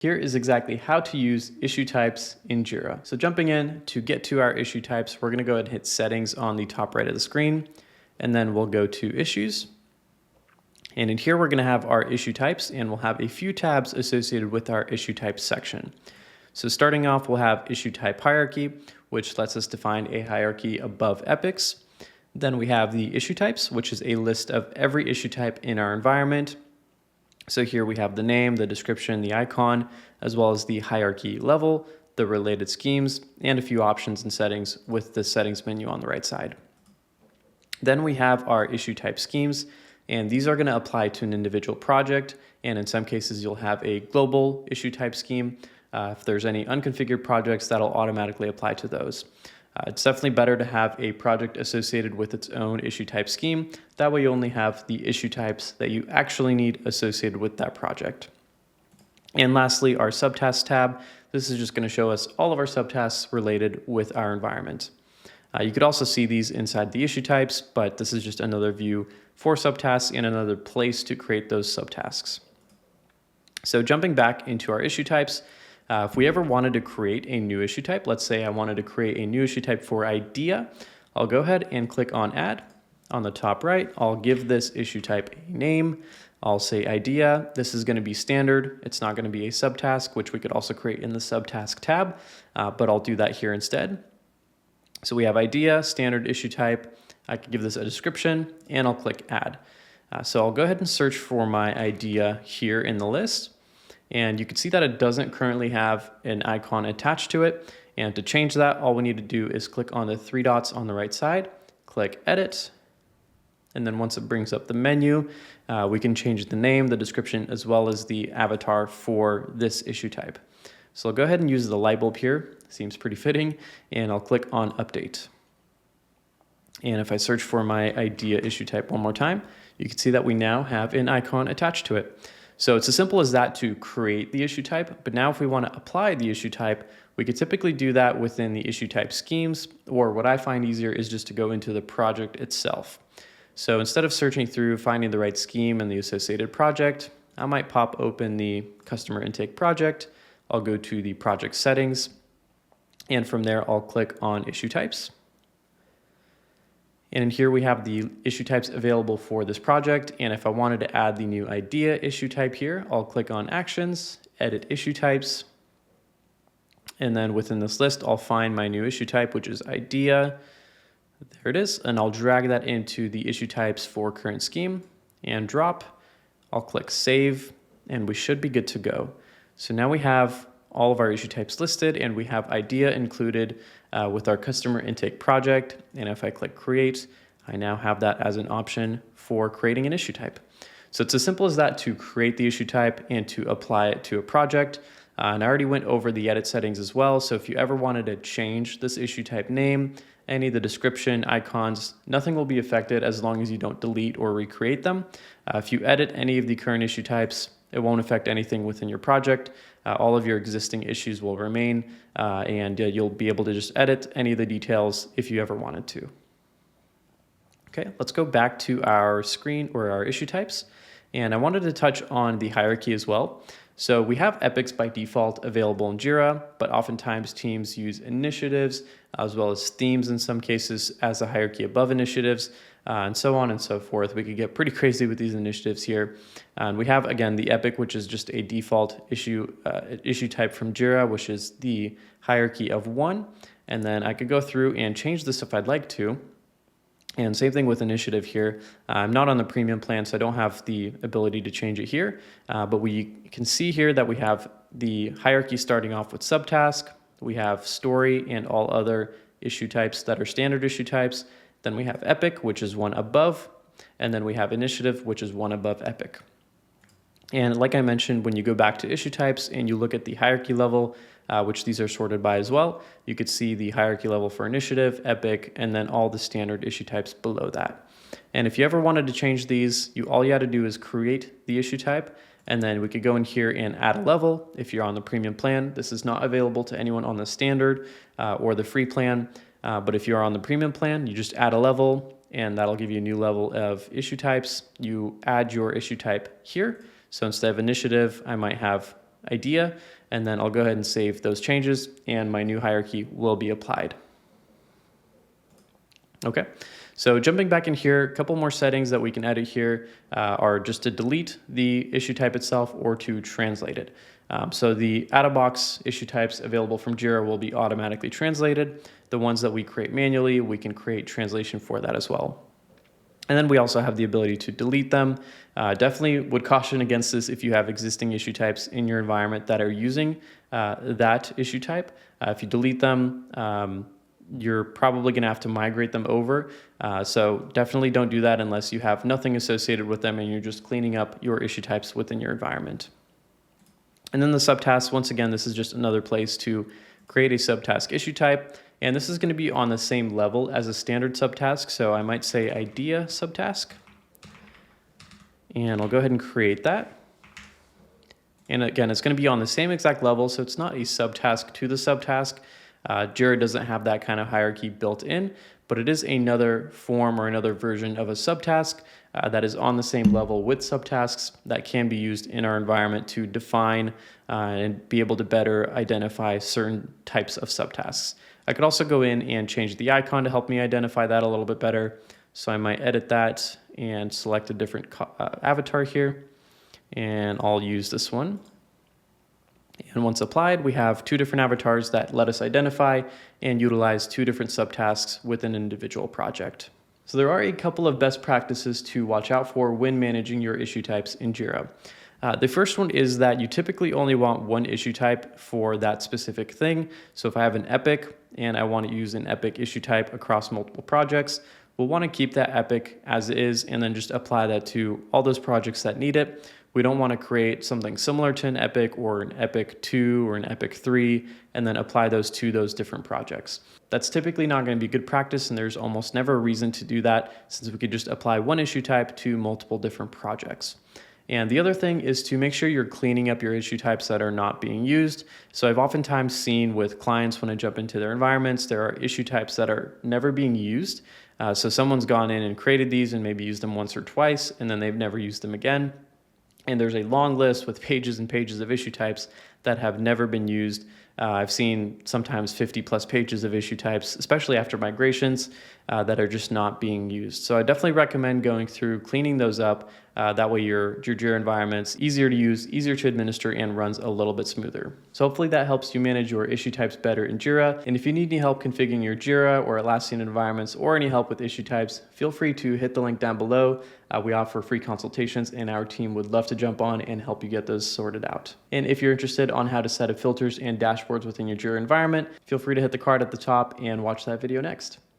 Here is exactly how to use issue types in Jira. So jumping in, to get to our issue types, we're going to go ahead and hit settings on the top right of the screen, and then we'll go to issues. And in here, we're going to have our issue types, and we'll have a few tabs associated with our issue types section. So starting off, we'll have issue type hierarchy, which lets us define a hierarchy above epics. Then we have the issue types, which is a list of every issue type in our environment. So here we have the name, the description, the icon, as well as the hierarchy level, the related schemes, and a few options and settings with the settings menu on the right side. Then we have our issue type schemes, and these are going to apply to an individual project, and in some cases you'll have a global issue type scheme. If there's any unconfigured projects, that'll automatically apply to those. It's definitely better to have a project associated with its own issue type scheme. That way you only have the issue types that you actually need associated with that project. And lastly, our subtasks tab. This is just going to show us all of our subtasks related with our environment. You could also see these inside the issue types, but this is just another view for subtasks and another place to create those subtasks. So jumping back into our issue types, if we ever wanted to create a new issue type, let's say I wanted to create a new issue type for idea, I'll go ahead and click on add. On the top right, I'll give this issue type a name. I'll say idea. This is going to be standard. It's not going to be a subtask, which we could also create in the subtask tab, but I'll do that here instead. So we have idea, standard issue type. I could give this a description, and I'll click add. So I'll go ahead and search for my idea here in the list. And you can see that it doesn't currently have an icon attached to it. And to change that, all we need to do is click on the three dots on the right side, click edit. And then once it brings up the menu, we can change the name, the description, as well as the avatar for this issue type. So I'll go ahead and use the light bulb here. Seems pretty fitting. And I'll click on update. And if I search for my idea issue type one more time, you can see that we now have an icon attached to it. So it's as simple as that to create the issue type, but now if we want to apply the issue type, we could typically do that within the issue type schemes, or what I find easier is just to go into the project itself. So instead of searching through finding the right scheme and the associated project, I might pop open the customer intake project. I'll go to the project settings, and from there I'll click on issue types. And in here we have the issue types available for this project. And if I wanted to add the new idea issue type here, I'll click on actions, edit issue types. And then within this list, I'll find my new issue type, which is idea. There it is. And I'll drag that into the issue types for current scheme and drop. I'll click save, and we should be good to go. So now we have all of our issue types listed, and we have idea included with our customer intake project. And if I click create, I now have that as an option for creating an issue type. So it's as simple as that to create the issue type and to apply it to a project. And I already went over the edit settings as well. So if you ever wanted to change this issue type name, any of the description, icons, nothing will be affected as long as you don't delete or recreate them. If you edit any of the current issue types, it won't affect anything within your project. All of your existing issues will remain, and you'll be able to just edit any of the details if you ever wanted to. Okay, let's go back to our screen or our issue types. And I wanted to touch on the hierarchy as well. So we have epics by default available in Jira, but oftentimes teams use initiatives as well as themes in some cases as a hierarchy above initiatives, and so on and so forth. We could get pretty crazy with these initiatives here. And we have, again, the epic, which is just a default issue type from Jira, which is the hierarchy of 1. And then I could go through and change this if I'd like to. And same thing with initiative here. I'm not on the premium plan, so I don't have the ability to change it here. But we can see here that we have the hierarchy starting off with subtask. We have story and all other issue types that are standard issue types. Then we have epic, which is one above. And then we have initiative, which is one above epic. And like I mentioned, when you go back to issue types and you look at the hierarchy level, which these are sorted by as well, you could see the hierarchy level for initiative, epic, and then all the standard issue types below that. And if you ever wanted to change these, all you had to do is create the issue type, and then we could go in here and add a level if you're on the premium plan. This is not available to anyone on the standard or the free plan, but if you're on the premium plan, you just add a level, and that'll give you a new level of issue types. You add your issue type here. So instead of initiative, I might have idea, and then I'll go ahead and save those changes and my new hierarchy will be applied. Okay, so jumping back in here, a couple more settings that we can edit here are just to delete the issue type itself or to translate it. So the out-of-box issue types available from Jira will be automatically translated. The ones that we create manually, we can create translation for that as well. And then we also have the ability to delete them. Definitely would caution against this if you have existing issue types in your environment that are using that issue type. If you delete them, you're probably going to have to migrate them over. So definitely don't do that unless you have nothing associated with them and you're just cleaning up your issue types within your environment. And then the subtasks, once again, this is just another place to create a subtask issue type. And this is going to be on the same level as a standard subtask. So I might say idea subtask. And I'll go ahead and create that. And again, it's going to be on the same exact level. So it's not a subtask to the subtask. Jira doesn't have that kind of hierarchy built in, but it is another form or another version of a subtask that is on the same level with subtasks that can be used in our environment to define and be able to better identify certain types of subtasks. I could also go in and change the icon to help me identify that a little bit better. So I might edit that and select a different avatar here, and I'll use this one. And once applied, we have two different avatars that let us identify and utilize two different subtasks within an individual project. So there are a couple of best practices to watch out for when managing your issue types in Jira. The first one is that you typically only want one issue type for that specific thing. So if I have an epic and I want to use an epic issue type across multiple projects, we'll want to keep that epic as is and then just apply that to all those projects that need it. We don't want to create something similar to an epic or an epic 2 or an epic 3 and then apply those to those different projects. That's typically not going to be good practice, and there's almost never a reason to do that since we could just apply one issue type to multiple different projects. And the other thing is to make sure you're cleaning up your issue types that are not being used. So I've oftentimes seen with clients when I jump into their environments, there are issue types that are never being used. So someone's gone in and created these and maybe used them once or twice, and then they've never used them again. And there's a long list with pages and pages of issue types that have never been used. I've seen sometimes 50 plus pages of issue types, especially after migrations, that are just not being used. So I definitely recommend going through, cleaning those up. That way your Jira environment's easier to use, easier to administer, and runs a little bit smoother. So hopefully that helps you manage your issue types better in Jira. And if you need any help configuring your Jira or Atlassian environments or any help with issue types, feel free to hit the link down below. We offer free consultations and our team would love to jump on and help you get those sorted out. And if you're interested on how to set up filters and dashboards within your Jira environment, feel free to hit the card at the top and watch that video next.